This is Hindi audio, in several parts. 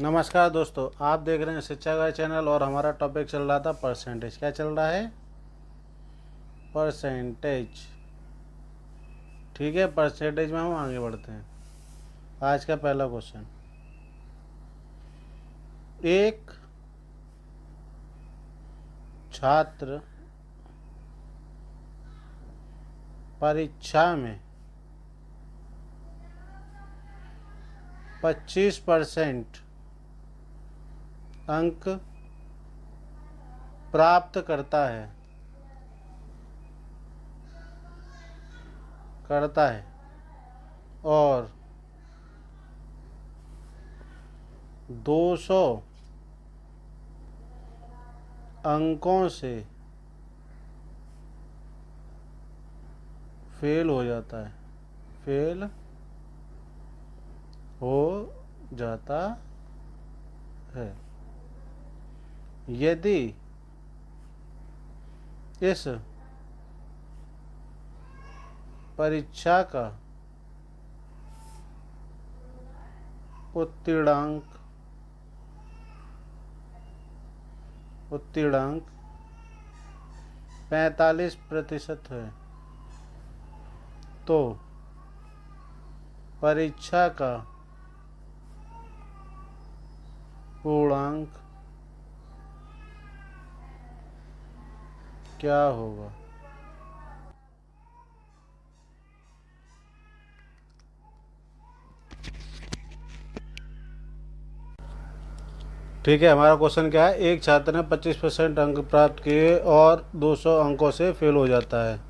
नमस्कार दोस्तों, आप देख रहे हैं शिक्षा का चैनल और हमारा टॉपिक चल रहा था परसेंटेज। क्या चल रहा है? परसेंटेज। ठीक है, परसेंटेज में हम आगे बढ़ते हैं। आज का पहला क्वेश्चन, एक छात्र परीक्षा में 25% अंक प्राप्त करता है और 200 अंकों से फेल हो जाता है। यदि इस परीक्षा का उत्तीर्णांक 45% है तो परीक्षा का पूर्णांक क्या होगा? ठीक है, हमारा क्वेश्चन क्या है? एक छात्र ने 25% अंक प्राप्त किए और 200 अंकों से फेल हो जाता है।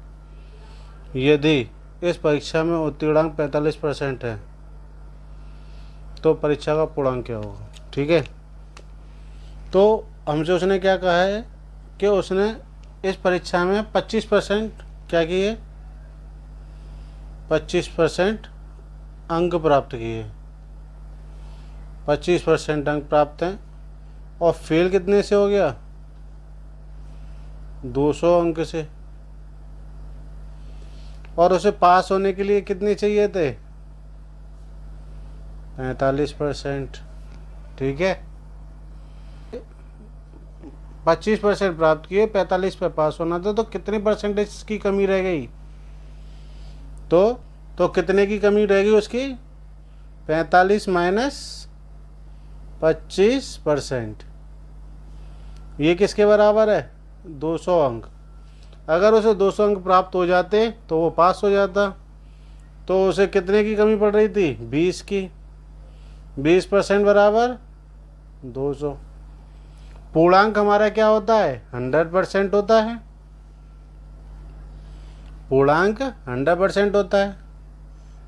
यदि इस परीक्षा में उत्तीर्णांक 45% है तो परीक्षा का पूर्णांक क्या होगा? ठीक है, तो हमसे उसने क्या कहा है कि उसने इस परीक्षा में 25% क्या किए? 25% अंक प्राप्त किए। 25% अंक प्राप्त हैं और फेल कितने से हो गया? 200 अंक से। और उसे पास होने के लिए कितने चाहिए थे? 45%। ठीक है, 25% प्राप्त किए, 45 पे पास होना था, तो कितने परसेंटेज की कमी रह गई? तो कितने की कमी रह गई उसकी? 45 माइनस 25%। ये किसके बराबर है? 200 अंक। अगर उसे 200 अंक प्राप्त हो जाते तो वो पास हो जाता। तो उसे कितने की कमी पड़ रही थी? 20 की। 20% बराबर 200। पूर्णांक हमारा क्या होता है? 100% होता है। पूर्णांक 100% होता है।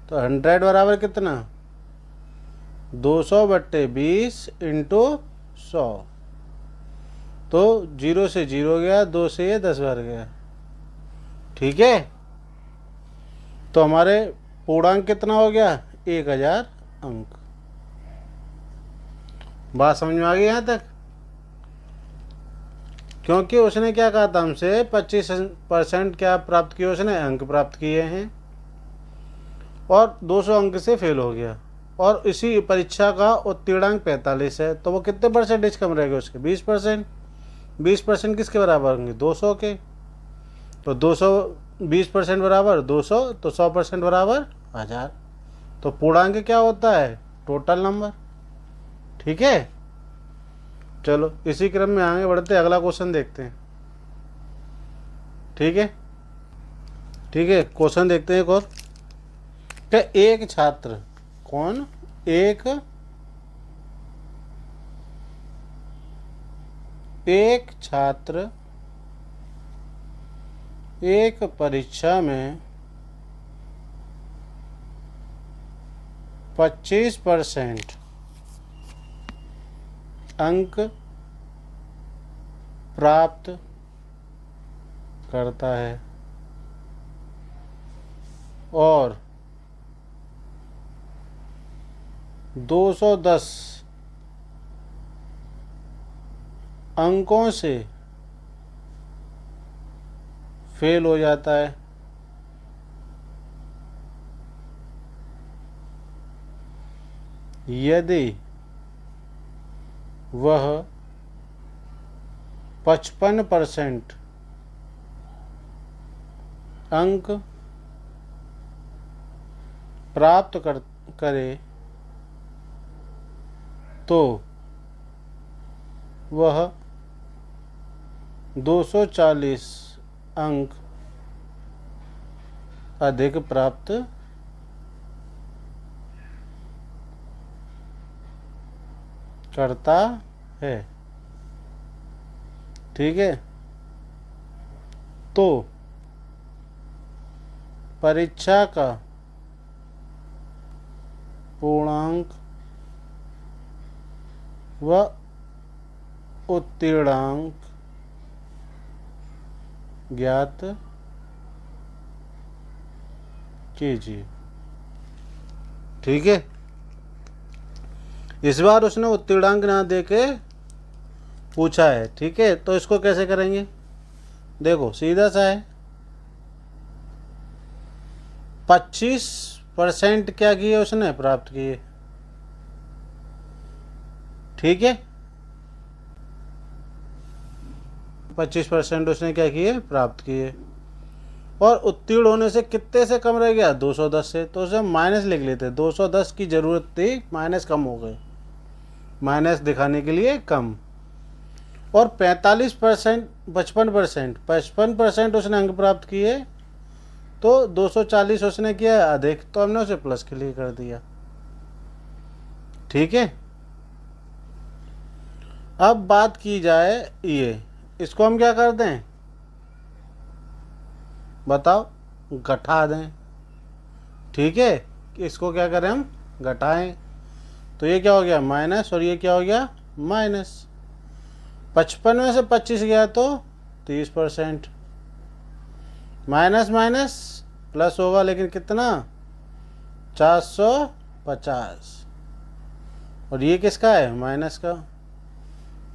तो 100 बराबर कितना? 200/20 इंटू 100। तो 0 से 0 गया, 2 से ये 10 बार गया। ठीक है, तो हमारे पूर्णांक कितना हो गया? 1000 अंक। बात समझ में आ गई यहाँ तक? क्योंकि उसने क्या कहा था हमसे? 25% क्या प्राप्त किए? उसने अंक प्राप्त किए हैं और 200 अंक से फेल हो गया और इसी परीक्षा का उत्तीर्णांक 45 है, तो वो कितने परसेंटेज कम रह गए उसके? 20%। 20% किसके बराबर होंगे? 200 के। तो 200 20% बराबर 200, तो 100% बराबर 1000। तो पूर्णांक क्या होता है? Total number. ठीक है, चलो इसी क्रम में आगे बढ़ते अगला क्वेश्चन देखते हैं। ठीक है, ठीक है, क्वेश्चन देखते हैं एक और। क्या एक छात्र, कौन? एक छात्र एक परीक्षा में 25% अंक प्राप्त करता है और 210 अंकों से फेल हो जाता है। यदि वह 55% अंक प्राप्त करे तो वह 240 अंक अधिक प्राप्त करता है। ठीक है, तो परीक्षा का पूर्णांक व उत्तीर्णांक ज्ञात कीजिए। ठीक है, इस बार उसने उत्तीर्णांक ना देके पूछा है। ठीक है, तो इसको कैसे करेंगे? देखो सीधा सा है, 25% क्या किए उसने प्राप्त किए। ठीक है, 25% उसने क्या किए प्राप्त किए, और उत्तीर्ण होने से कितने से कम रह गया? 210 से। तो उसे माइनस लिख लेते, 210 की जरूरत थी, माइनस कम हो गए, माइनस दिखाने के लिए कम। और 45% 55% उसने अंक प्राप्त किए, तो 240 उसने किया अधिक, तो हमने उसे प्लस के लिए कर दिया। ठीक है, अब बात की जाए ये, इसको हम क्या कर दें बताओ? घटा दें। ठीक है, इसको क्या करें हम? घटाएं। तो ये क्या हो गया? माइनस, और ये क्या हो गया? माइनस। 55 में से 25 गया तो 30%। माइनस माइनस प्लस होगा, लेकिन कितना? 450। और ये किसका है? माइनस का।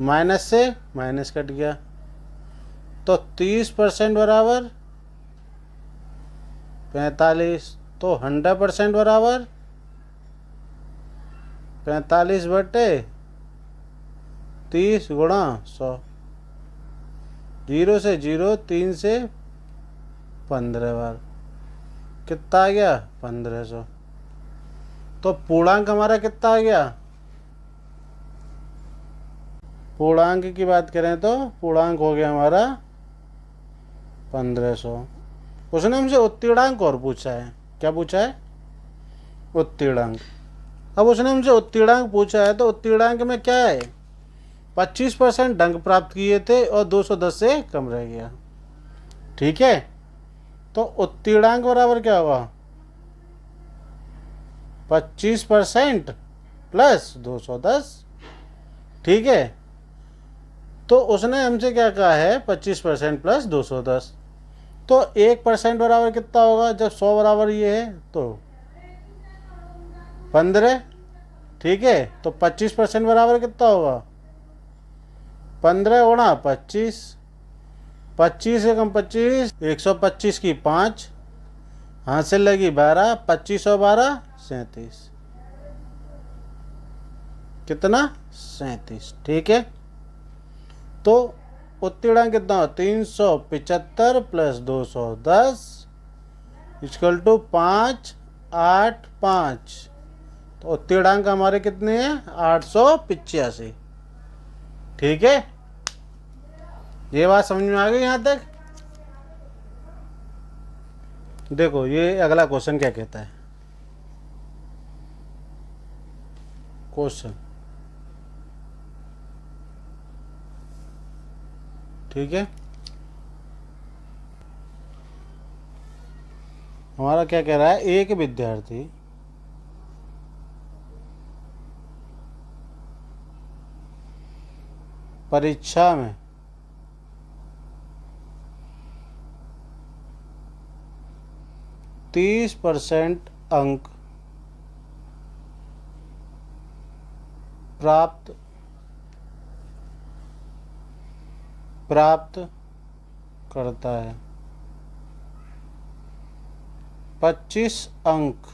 माइनस से माइनस कट गया, तो 30% बराबर 45। तो 100% बराबर 45/30 गुणा 100। 0 से 0, 3 से 15 बार, कितना आ गया? 1500। तो पूर्णांक हमारा कितना आ गया? पूर्णांक की बात करें तो पूर्णांक हो गया हमारा 1500। उसने हमसे उत्तीर्णांक और पूछा है। क्या पूछा है? उत्तीर्णांक। अब उसने हमसे उत्तीर्णांक पूछा है, तो उत्तीर्णांक में क्या है? 25% अंक प्राप्त किए थे और 210 से कम रह गया। ठीक है, तो उत्तीर्णांक बराबर क्या होगा? 25% प्लस 210। ठीक है, तो उसने हमसे क्या कहा है? 25% प्लस 210। तो 1% बराबर कितना होगा? जब 100 बराबर ये है तो 15। ठीक है, तो 25% बराबर कितना होगा? 15 गुणा 25। 25 से कम 25, 125 की 5, हाथ से लगी 12, 25 और 12 37। कितना? 37। ठीक है, तो उत्तीर्णांक कितना? 375 प्लस 210 इक्वल टू 585। तो उत्तीर्णांक हमारे कितने हैं? 885। ठीक है, ये बात समझ में आ गई यहां तक? देखो ये अगला क्वेश्चन क्या कहता है। क्वेश्चन, ठीक है, हमारा क्या कह रहा है? एक विद्यार्थी परीक्षा में 30% अंक प्राप्त करता है। 25 अंक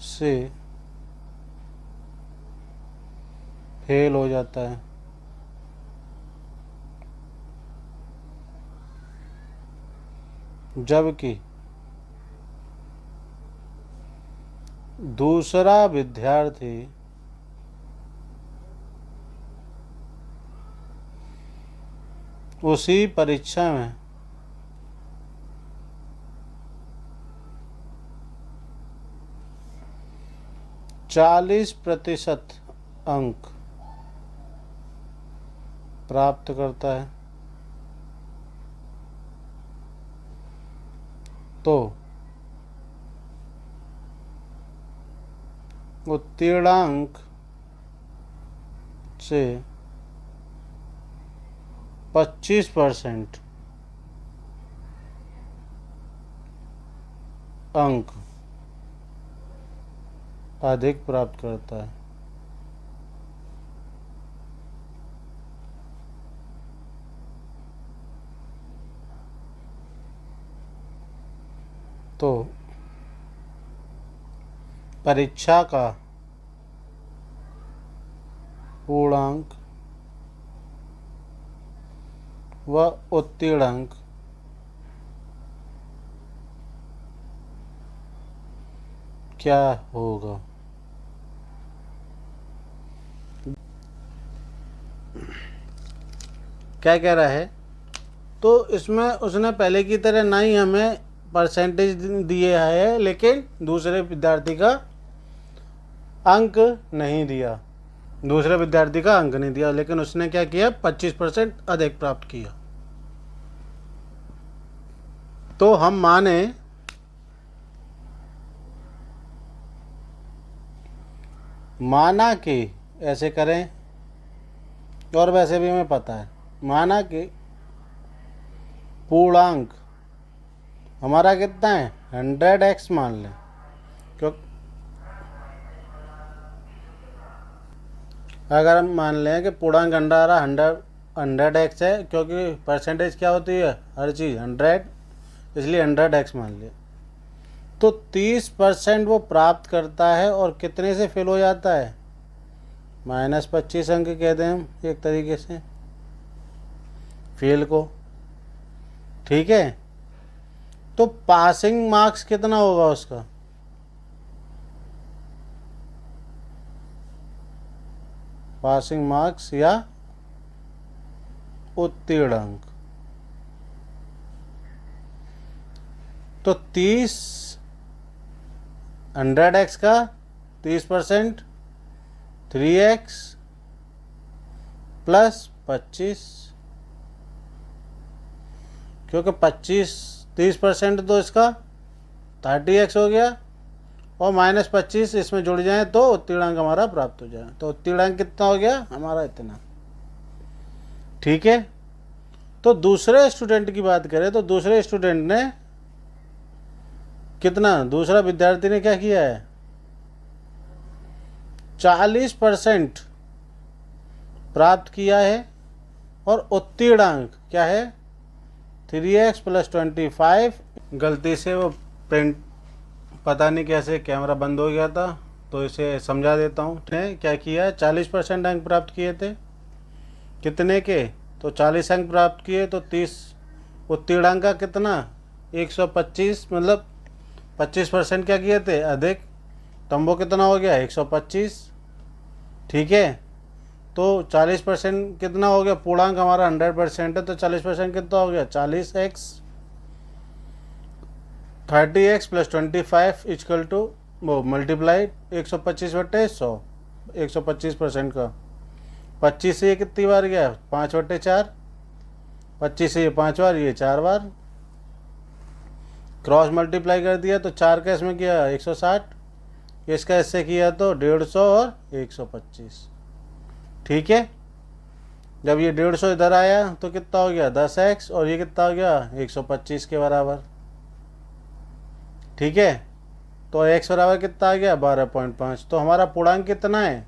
से फेल हो जाता है। जबकि दूसरा विद्यार्थी उसी परीक्षा में 40% अंक प्राप्त करता है, तो उत्तीर्णांक से 25% अंक अधिक प्राप्त करता है। तो परीक्षा का पूर्णांक व उत्तीर्णांक क्या होगा? क्या कह रहा है? तो इसमें उसने पहले की तरह ना ही हमें परसेंटेज दिए है, लेकिन दूसरे विद्यार्थी का अंक नहीं दिया। दूसरे विद्यार्थी का अंक नहीं दिया, लेकिन उसने क्या किया? 25% अधिक प्राप्त किया। तो हम माना कि ऐसे करें, और वैसे भी हमें पता है, माना कि पूर्णांक हमारा कितना है? 100x मान लें, क्यों अगर हम मान लें कि पूर्णांक 100x है, क्योंकि परसेंटेज क्या होती है? हर चीज़ 100, इसलिए 100x मान लिया। तो 30% वो प्राप्त करता है और कितने से फेल हो जाता है? -25 अंक कहते हैं हम एक तरीके से फेल को। ठीक है, तो पासिंग मार्क्स कितना होगा उसका? पासिंग मार्क्स या उत्तीर्ण अंक, तो 100x का 30% 3x + 25, क्योंकि 30% तो इसका 30x हो गया, और -25 इसमें जुड़ जाए तो उत्तीर्णांक हमारा प्राप्त हो जाए। तो उत्तीर्णांक कितना हो गया हमारा? इतना। ठीक है, तो दूसरे स्टूडेंट की बात करें तो दूसरे स्टूडेंट ने कितना, दूसरा विद्यार्थी ने क्या किया है? 40% प्राप्त किया है, और उत्तीर्णांक क्या है? 3x + 25। गलती से वो प्रिंट पता नहीं कैसे कैमरा बंद हो गया था, तो इसे समझा देता हूँ। क्या किया? 40% अंक प्राप्त किए थे। कितने के? तो 40 अंक प्राप्त किए, तो 30 उत्तीर्णांक का कितना? 125, मतलब 25% क्या किए थे? अधिक। तो वो कितना हो गया? 125। ठीक है, तो 40% कितना हो गया? पूर्णांक हमारा 100% है, तो 40% कितना हो गया? 40x। 30x + 25 = वो मल्टीप्लाइड 125/100, 125% का। 25 से ये कितनी बार गया? 5/4। 25 से ये 5 बार, ये 4 बार। क्रॉस मल्टीप्लाई कर दिया तो 4 का इसमें किया 160, इसका इससे किया तो 150 और 125। ठीक है, जब ये 150 इधर आया तो कितना हो गया? 10x, और ये कितना हो गया? 125 के बराबर। ठीक है, तो x बराबर कितना आ गया? 12.5। तो हमारा पूर्णांक कितना है?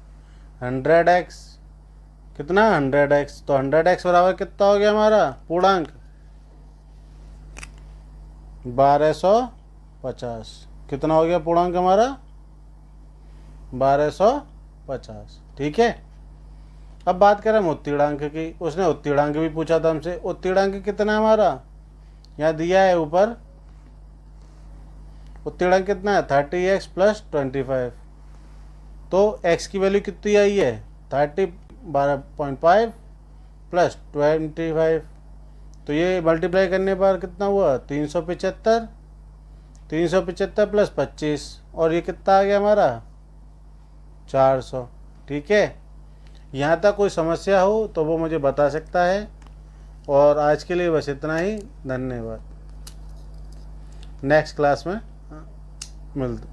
100x। कितना? 100x। तो 100x बराबर कितना हो गया हमारा पूर्णांक? 1250। कितना हो गया पूर्णांक हमारा? 1250। ठीक है, अब बात करें हम उत्तीर्णांक की। उसने उत्तीर्णांक भी पूछा था हमसे। उत्तीर्णांक कितना है हमारा, यहाँ दिया है ऊपर। उत्तीर्णांक कितना है 30x + 25। तो x की वैल्यू कितनी आई है 12.5 + 25। तो ये मल्टीप्लाई करने पर कितना हुआ 375। 375 + 25 और ये कितना आ गया हमारा 400। ठीक है, यहाँ तक कोई समस्या हो तो वो मुझे बता सकता है। और आज के लिए बस इतना ही। धन्यवाद। नेक्स्ट क्लास में मिलते।